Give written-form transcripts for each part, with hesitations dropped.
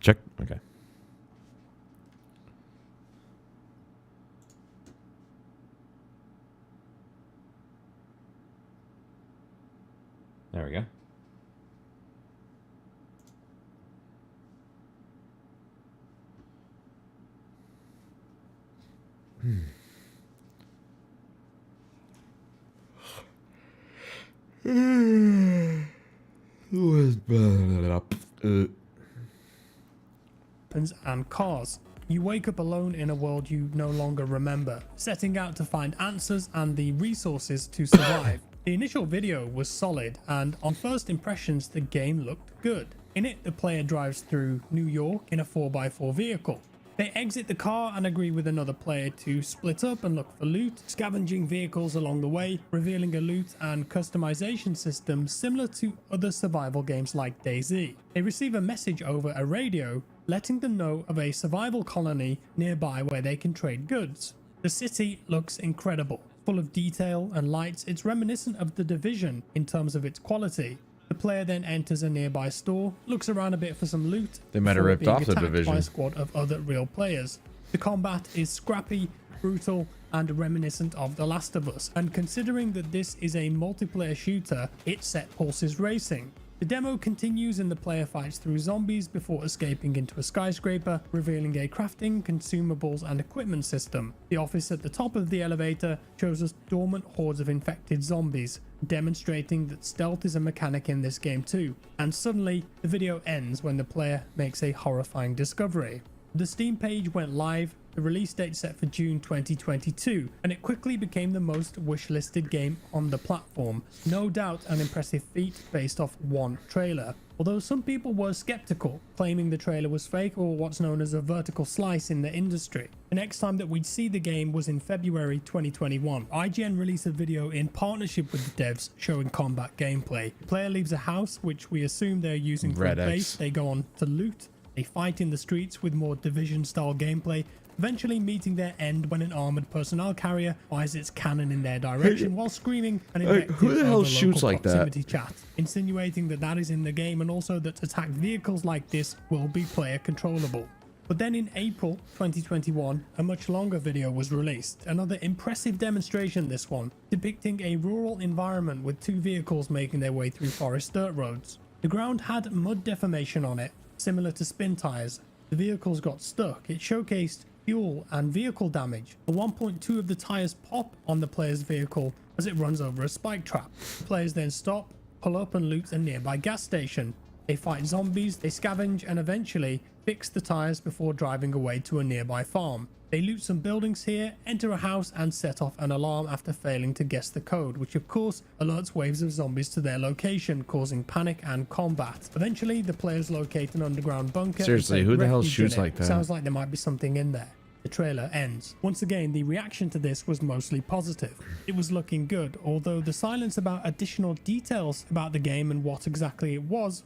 Check. Okay. There we go. And cars. You wake up alone in a world you no longer remember, setting out to find answers and the resources to survive. The initial video was solid, and on first impressions the game looked good. In it, the player drives through New York in a 4x4 vehicle. They exit the car and agree with another player to split up and look for loot, scavenging vehicles along the way, revealing a loot and customization system similar to other survival games like DayZ. They receive a message over a radio letting them know of a survival colony nearby where they can trade goods. The city looks incredible, full of detail and lights. It's reminiscent of The Division in terms of its quality. The player then enters a nearby store, looks around a bit for some loot. They might have ripped off The Division. By a squad of other real players. The combat is scrappy, brutal, and reminiscent of The Last of Us. And considering that this is a multiplayer shooter, it set pulses racing. The demo continues and the player fights through zombies before escaping into a skyscraper, revealing a crafting, consumables, and equipment system. The office at the top of the elevator shows us dormant hordes of infected zombies, demonstrating that stealth is a mechanic in this game too. And suddenly, the video ends when the player makes a horrifying discovery. The Steam page went live, the release date set for June 2022, and it quickly became the most wishlisted game on the platform. No doubt an impressive feat based off one trailer. Although some people were skeptical, claiming the trailer was fake or what's known as a vertical slice in the industry. The next time that we'd see the game was in February 2021. IGN released a video in partnership with the devs showing combat gameplay. The player leaves a house, which we assume they're using for a base. They go on to loot. They fight in the streets with more Division-style gameplay, eventually meeting their end when an armored personnel carrier fires its cannon in their direction while screaming an invective who the hell over shoots local like that? proximity chat, insinuating that that is in the game and also that attacked vehicles like this will be player controllable. But then in April 2021, a much longer video was released. Another impressive demonstration, this one, depicting a rural environment with two vehicles making their way through forest dirt roads. The ground had mud deformation on it, similar to spin tires. The vehicles got stuck. It showcased fuel and vehicle damage. At one point, two of the tires pop on the player's vehicle as it runs over a spike trap. The players then stop, pull up and loot a nearby gas station. They fight zombies, they scavenge and eventually fix the tires before driving away to a nearby farm. They loot some buildings here, enter a house and set off an alarm after failing to guess the code, which of course alerts waves of zombies to their location, causing panic and combat. Eventually, the players locate an underground bunker. Seriously, who the hell shoots like that? Sounds like there might be something in there. The trailer ends. Once again, the reaction to this was mostly positive. It was looking good, although the silence about additional details about the game and what exactly it was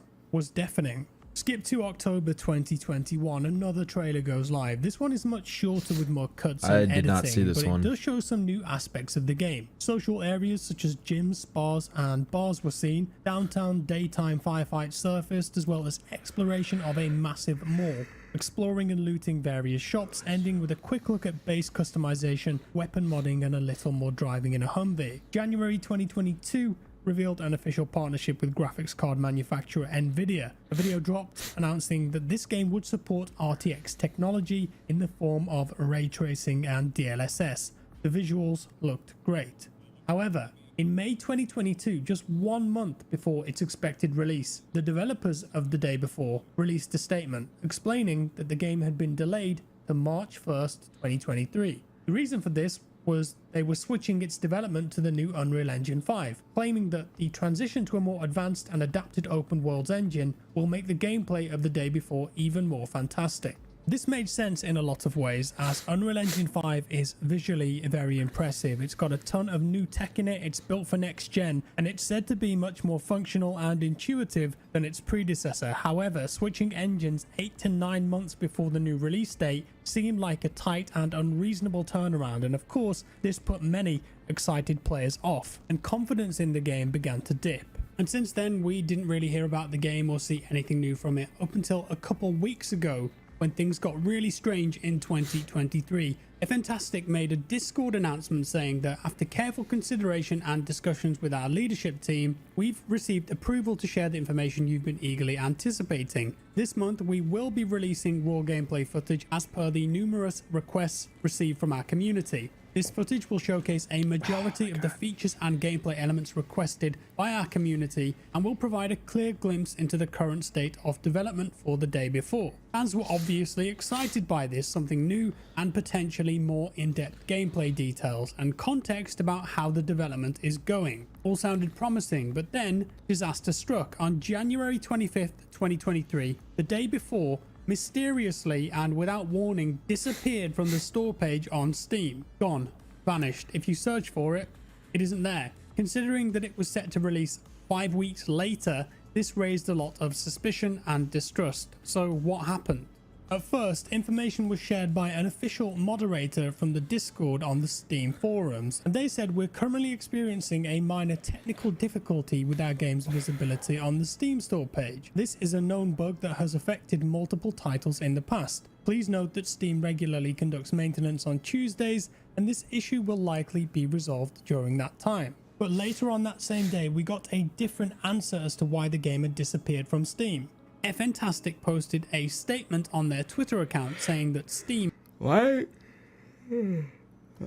deafening. Skip to October 2021, another trailer goes live. This one is much shorter with more cuts and editing, did not see this but one. it does show some new aspects of the game. Social areas such as gyms, spas and bars were seen. Downtown daytime firefights surfaced, as well as exploration of a massive mall. Exploring and looting various shops, ending with a quick look at base customization, weapon modding and a little more driving in a Humvee. January 2022 revealed an official partnership with graphics card manufacturer Nvidia. A video dropped announcing that this game would support RTX technology in the form of ray tracing and DLSS. The visuals looked great. However, in May 2022, just 1 month before its expected release, the developers of The Day Before released a statement explaining that the game had been delayed to March 1st, 2023. The reason for this was they were switching its development to the new Unreal Engine 5, claiming that the transition to a more advanced and adapted open worlds engine will make the gameplay of The Day Before even more fantastic. This made sense in a lot of ways, as Unreal Engine 5 is visually very impressive. It's got a ton of new tech in it, it's built for next gen, and it's said to be much more functional and intuitive than its predecessor. However, switching engines 8 to 9 months before the new release date seemed like a tight and unreasonable turnaround, and of course, this put many excited players off, and confidence in the game began to dip. And since then, we didn't really hear about the game or see anything new from it up until a couple weeks ago, when things got really strange in 2023. Fantastic made a Discord announcement saying that after careful consideration and discussions with our leadership team, we've received approval to share the information you've been eagerly anticipating. This month, we will be releasing raw gameplay footage as per the numerous requests received from our community. This footage will showcase a majority of the features and gameplay elements requested by our community and will provide a clear glimpse into the current state of development for the day before. Fans were obviously excited by this, something new and potentially more in-depth gameplay details and context about how the development is going. All sounded promising, but then disaster struck on January 25th, 2023, the day before. Mysteriously and without warning disappeared from the store page on Steam. Gone. Vanished. If you search for it, it isn't there. Considering that it was set to release 5 weeks later, this raised a lot of suspicion and distrust. So what happened? At first, information was shared by an official moderator from the Discord on the Steam forums, and they said we're currently experiencing a minor technical difficulty with our game's visibility on the Steam store page. This is a known bug that has affected multiple titles in the past. Please note that Steam regularly conducts maintenance on Tuesdays, and this issue will likely be resolved during that time. But later on that same day, we got a different answer as to why the game had disappeared from Steam. Fantastic posted a statement on their Twitter account saying that Steam... Why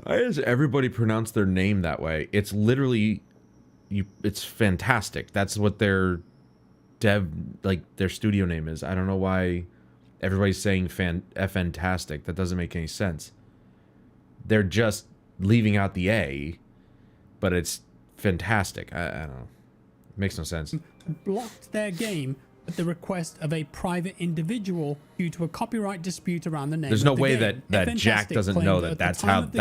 does everybody pronounce their name that way? It's literally... It's fantastic. That's what their their studio name is. I don't know why everybody's saying fantastic. That doesn't make any sense. They're just leaving out the A, but it's fantastic. I don't know. It makes no sense. Blocked their game at the request of a private individual due to a copyright dispute around the name. There's of no the way game. that Jack doesn't know that that's what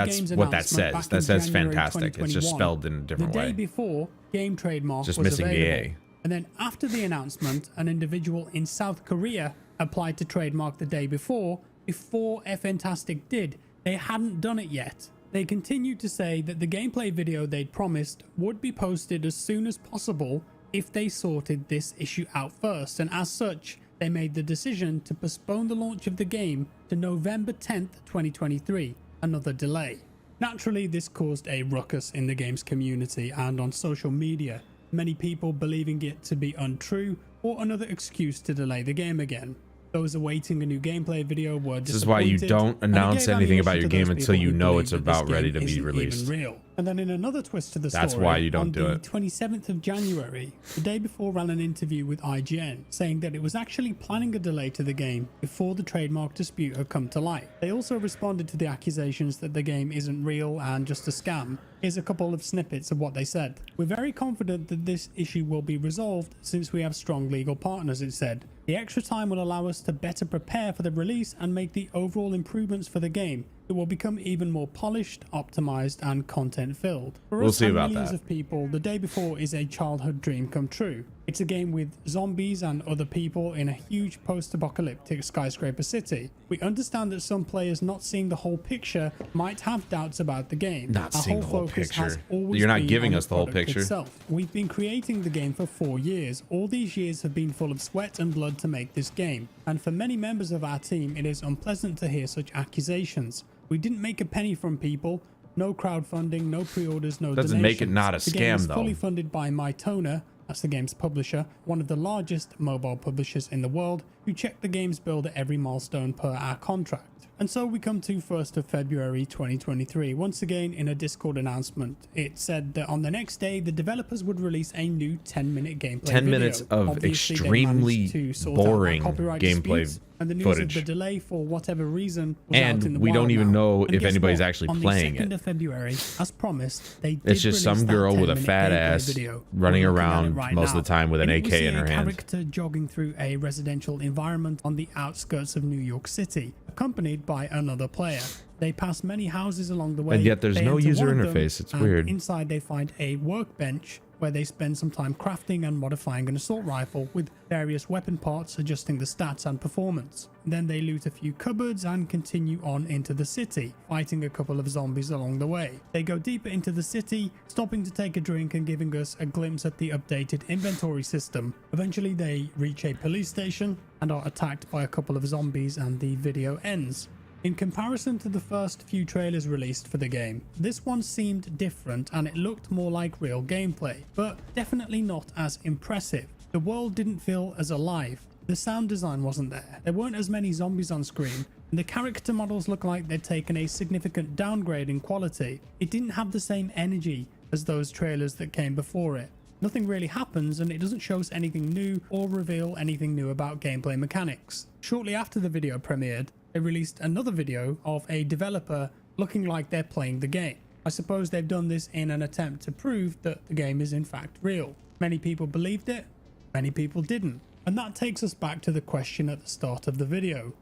that says. That says January fantastic. It's just 2021, spelled in a different way. The day before, game trademark Just was missing available. the A. And then after the announcement, an individual in South Korea applied to trademark the day before Fantastic did. They hadn't done it yet. They continued to say that the gameplay video they'd promised would be posted as soon as possible if they sorted this issue out first, and as such, they made the decision to postpone the launch of the game to November 10th, 2023, another delay. Naturally, this caused a ruckus in the game's community and on social media, many people believing it to be untrue or another excuse to delay the game again. Those awaiting a new gameplay video were disappointed. This is why you don't announce anything about your game until you know it's about ready to be released. Real. And then in another twist to the story, that's why you don't do it. On the 27th of January, the day before, ran an interview with IGN saying that it was actually planning a delay to the game before the trademark dispute had come to light. They also responded to the accusations that the game isn't real and just a scam. Here's a couple of snippets of what they said. We're very confident that this issue will be resolved since we have strong legal partners, it said. The extra time will allow us to better prepare for the release and make the overall improvements for the game. It will become even more polished, optimized, and content-filled. For we'll us see and about millions that. of people, the day before is a childhood dream come true. It's a game with zombies and other people in a huge post-apocalyptic skyscraper city. We understand that some players not seeing the whole picture might have doubts about the game. Not Our seeing whole the whole focus has picture. always You're not been giving on us the whole product picture. itself. We've been creating the game for 4 years. All these years have been full of sweat and blood to make this game. And for many members of our team, it is unpleasant to hear such accusations. We didn't make a penny from people. No crowdfunding, no pre-orders, no donations. Doesn't make it not a The game scam, is though. fully funded by MyToner, that's the game's publisher, one of the largest mobile publishers in the world, who check the game's build at every milestone per our contract. And so we come to 1st of February 2023. Once again, in a Discord announcement, it said that on the next day, the developers would release a new 10-minute gameplay 10 video. minutes of Obviously, they extremely managed to sort out boring copyright gameplay disputes, and the news footage. of the delay, for whatever reason, was out in And the we don't wild even now. know And if guess anybody's what? actually On playing the 2nd it. of February, as promised, they It's just some girl with a fat ass running around most of the time with an AK in her hand. A character jogging through a residential environment on the outskirts of New York City, accompanied by another player. They pass many houses along the way. And yet there's They no enter user one of them, interface. It's and weird. Inside they find a workbench where they spend some time crafting and modifying an assault rifle with various weapon parts, adjusting the stats and performance. Then they loot a few cupboards and continue on into the city, fighting a couple of zombies along the way. They go deeper into the city, stopping to take a drink and giving us a glimpse at the updated inventory system. Eventually they reach a police station and are attacked by a couple of zombies, and the video ends. In comparison to the first few trailers released for the game, this one seemed different and it looked more like real gameplay, but definitely not as impressive. The world didn't feel as alive. The sound design wasn't there. There weren't as many zombies on screen, and the character models looked like they'd taken a significant downgrade in quality. It didn't have the same energy as those trailers that came before it. Nothing really happens, and it doesn't show us anything new or reveal anything new about gameplay mechanics. Shortly after the video premiered, they released another video of a developer looking like they're playing the game. I suppose they've done this in an attempt to prove that the game is in fact real. Many people believed it, many people didn't. And that takes us back to the question at the start of the video.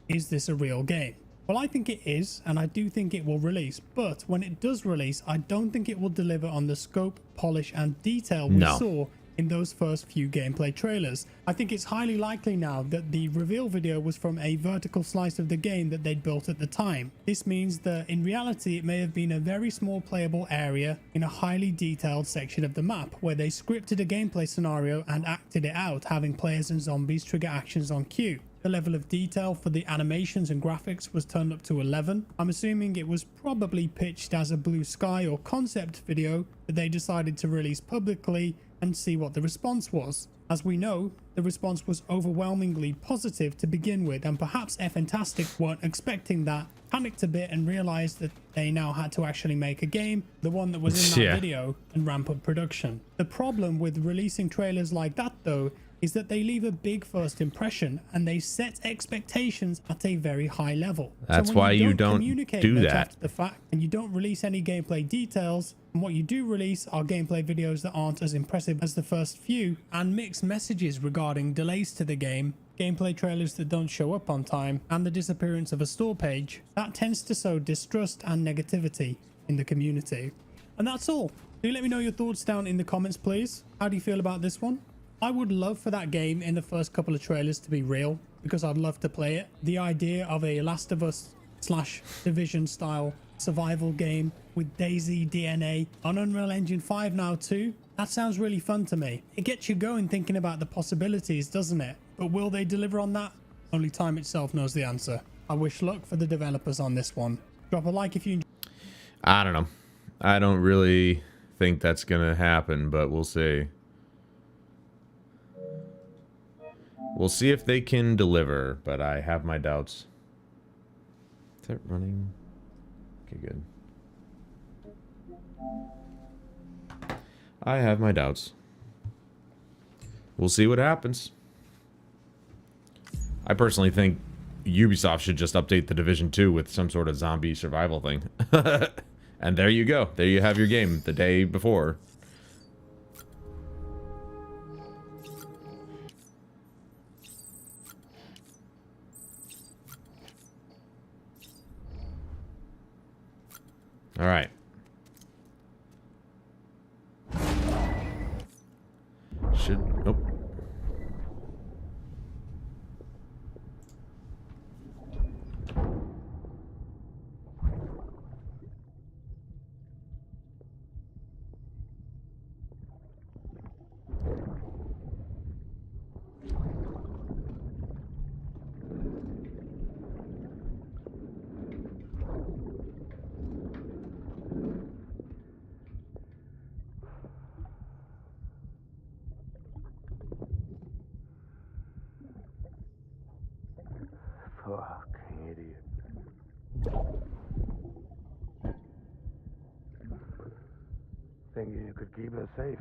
Is this a real game? Well, I think it is, and I do think it will release, but when it does release, I don't think it will deliver on the scope, polish, and detail we saw in those first few gameplay trailers. I think it's highly likely now that the reveal video was from a vertical slice of the game that they'd built at the time. This means that in reality it may have been a very small playable area in a highly detailed section of the map where they scripted a gameplay scenario and acted it out, having players and zombies trigger actions on cue. The level of detail for the animations and graphics was turned up to 11. I'm assuming it was probably pitched as a blue sky or concept video that they decided to release publicly and see what the response was. As we know, the response was overwhelmingly positive to begin with, and perhaps Fantastic weren't expecting that, panicked a bit and realized that they now had to actually make a game, the one that was in that video, and ramp up production. The problem with releasing trailers like that though is that they leave a big first impression and they set expectations at a very high level. That's why you don't communicate do much that after the fact, and you don't release any gameplay details, and what you do release are gameplay videos that aren't as impressive as the first few, and mixed messages regarding delays to the game, gameplay trailers that don't show up on time, and the disappearance of a store page. That tends to sow distrust and negativity in the community. And that's all. Do let me know your thoughts down in the comments, please. How do you feel about this one? I would love for that game in the first couple of trailers to be real, because I'd love to play it. The idea of a Last of Us / Division style survival game with DayZ DNA on Unreal Engine 5 now too, that sounds really fun to me. It gets you going thinking about the possibilities, doesn't it? But will they deliver on that? Only time itself knows the answer. I wish luck for the developers on this one. Drop a like if you enjoyed. I don't know. I don't really think that's gonna happen, but we'll see. We'll see if they can deliver, but I have my doubts. Is that running? Okay, good. I have my doubts. We'll see what happens. I personally think Ubisoft should just update the Division 2 with some sort of zombie survival thing. And there you go. There you have your game the day before. All right. Nope. Fucking idiot. Thinking you could keep us safe.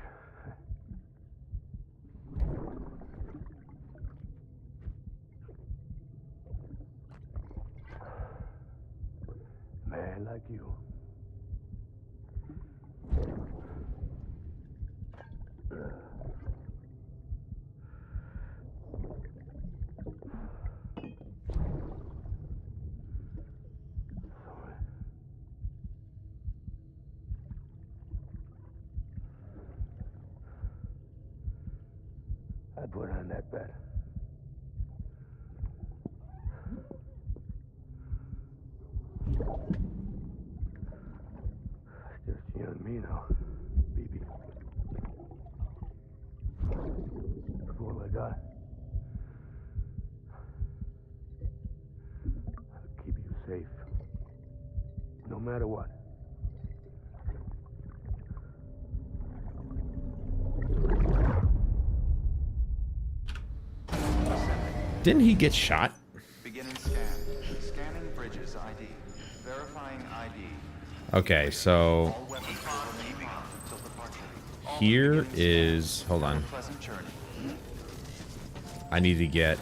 Man like you. I'd put on that bet. It's just you and me now, BB. That's all I got. I'll keep you safe. No matter what. Didn't he get shot? Beginning scan. Scanning bridges ID. Verifying ID. Okay, so All weapons will remain armed until departure. here is... Hold on. Pleasant journey. I need to get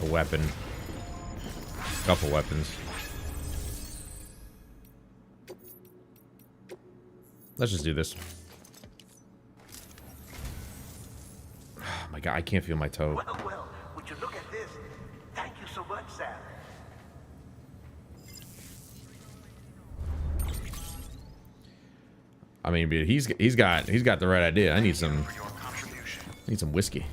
a weapon. A couple weapons. Let's just do this. Oh my god, I can't feel my toe. Well, would you look at this? Thank you so much, Sam. I mean, dude, he's got the right idea. I need some whiskey.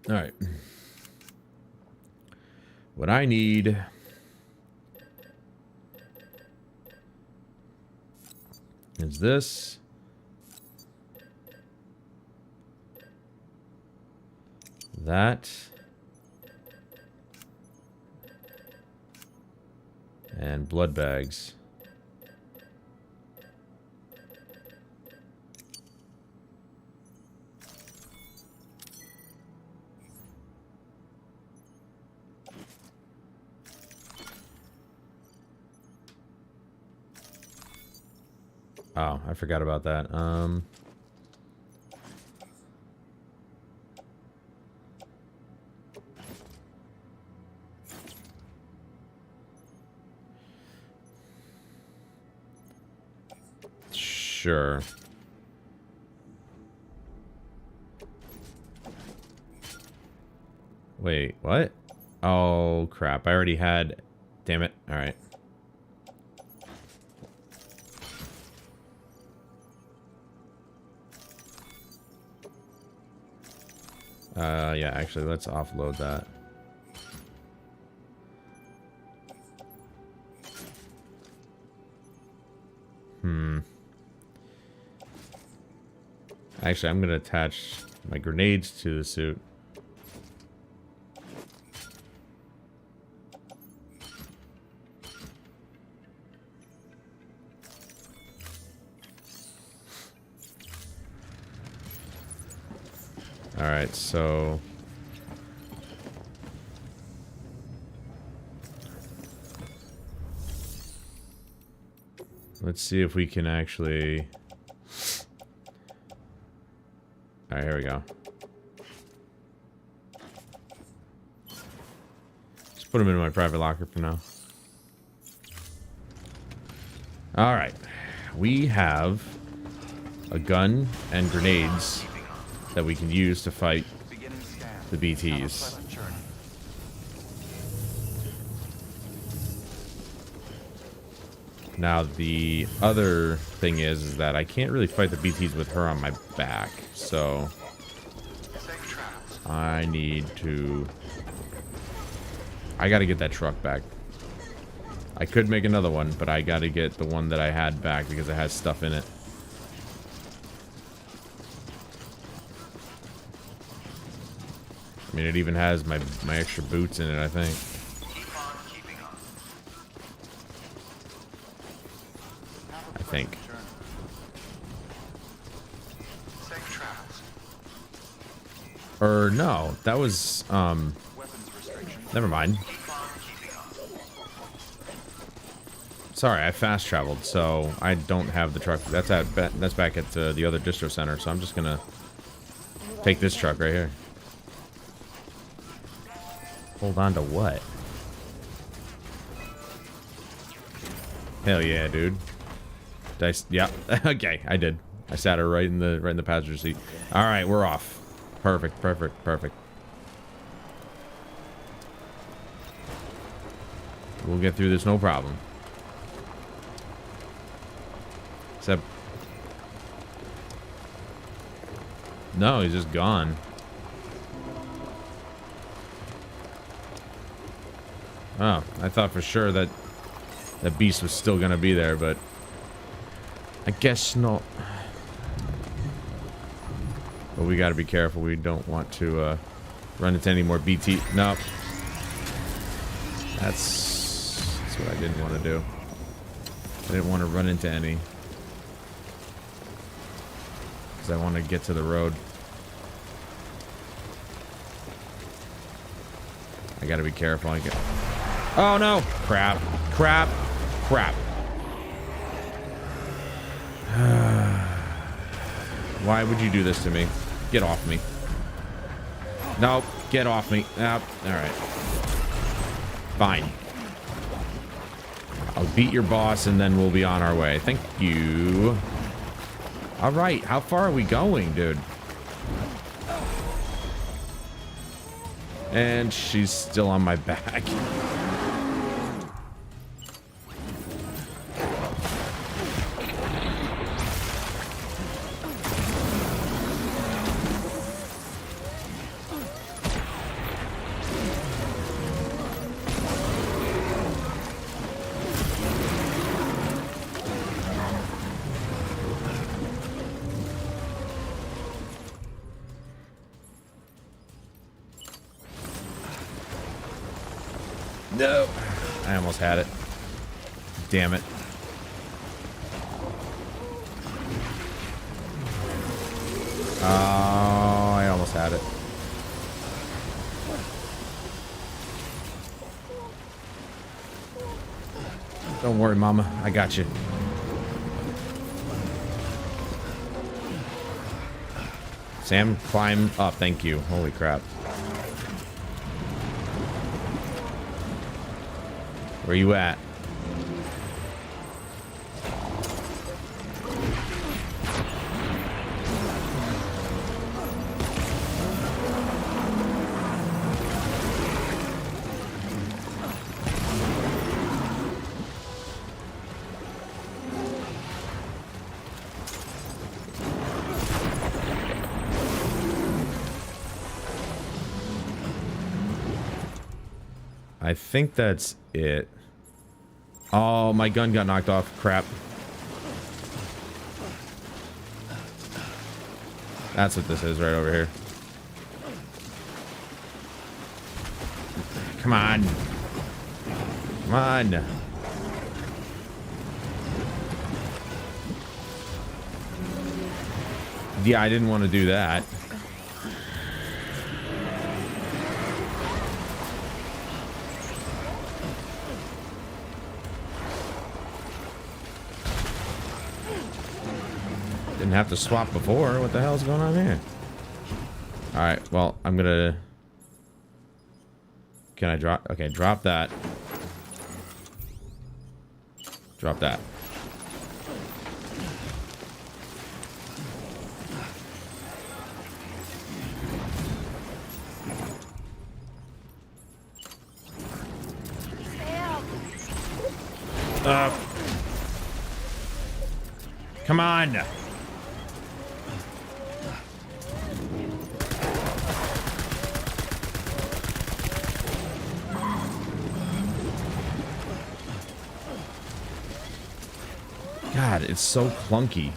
All right. What I need is this. That. And blood bags. Oh, I forgot about that. Sure. Wait, what? Oh, crap. I already had... Damn it. All right. Yeah, actually, let's offload that. Actually, I'm gonna attach my grenades to the suit. Alright, so... let's see if we can actually... Alright, here we go. Just put them in my private locker for now. Alright. We have a gun and grenades that we can use to fight the BTs. Now, the other thing is that I can't really fight the BTs with her on my back, so I need to... I gotta get that truck back. I could make another one, but I gotta get the one that I had back because it has stuff in it. I mean, it even has my extra boots in it, I think. I think. Or no, that was never mind. Sorry, I fast traveled, so I don't have the truck. That's back at the other distro center, so I'm just gonna take this truck right here. Hold on to what? Hell yeah, dude. Yeah. Okay, I did. I sat her right in the passenger seat. All right, we're off. Perfect, perfect, perfect. We'll get through this, no problem. Except No, he's just gone. Oh, I thought for sure that that beast was still gonna be there, but I guess not. But we gotta be careful. We don't want to run into any more BT. No. That's what I didn't want to do. I didn't want to run into any. Because I want to get to the road. I gotta be careful. Oh no! Crap. Crap. Crap. Why would you do this to me? Get off me. Nope. Get off me. Nope. Alright. Fine. I'll beat your boss and then we'll be on our way. Thank you. Alright. How far are we going, dude? And she's still on my back. No. I almost had it. Damn it. Oh, I almost had it. Don't worry, Mama. I got you. Sam, climb up. Thank you. Holy crap. Where you at? I think that's it. Oh, my gun got knocked off. Crap. That's what this is right over here. Come on. Come on. Yeah, I didn't want to do that. Didn't have to swap before. What the hell's going on here? Alright, well, I'm gonna... Can I drop? Okay, drop that. Drop that. Come on! God, it's so clunky.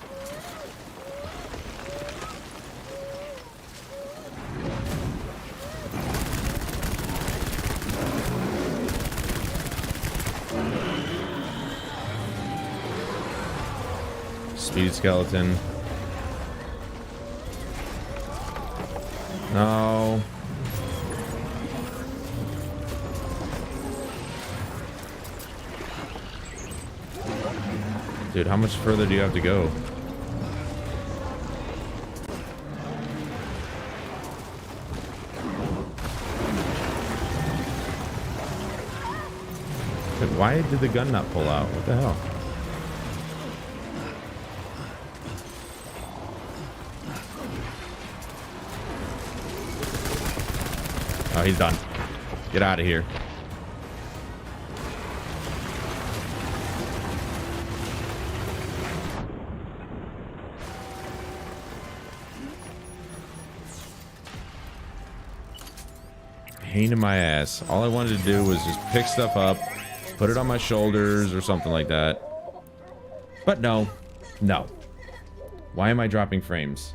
Speed skeleton. No. Dude, how much further do you have to go? Dude, why did the gun not pull out? What the hell? Oh, he's done. Get out of here. pain in my ass. All I wanted to do was just pick stuff up, put it on my shoulders or something like that. But no. No. Why am I dropping frames?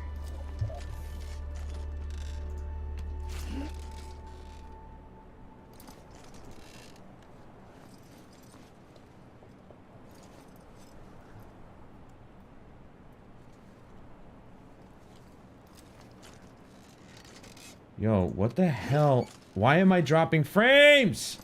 Yo, what the hell? Why am I dropping frames?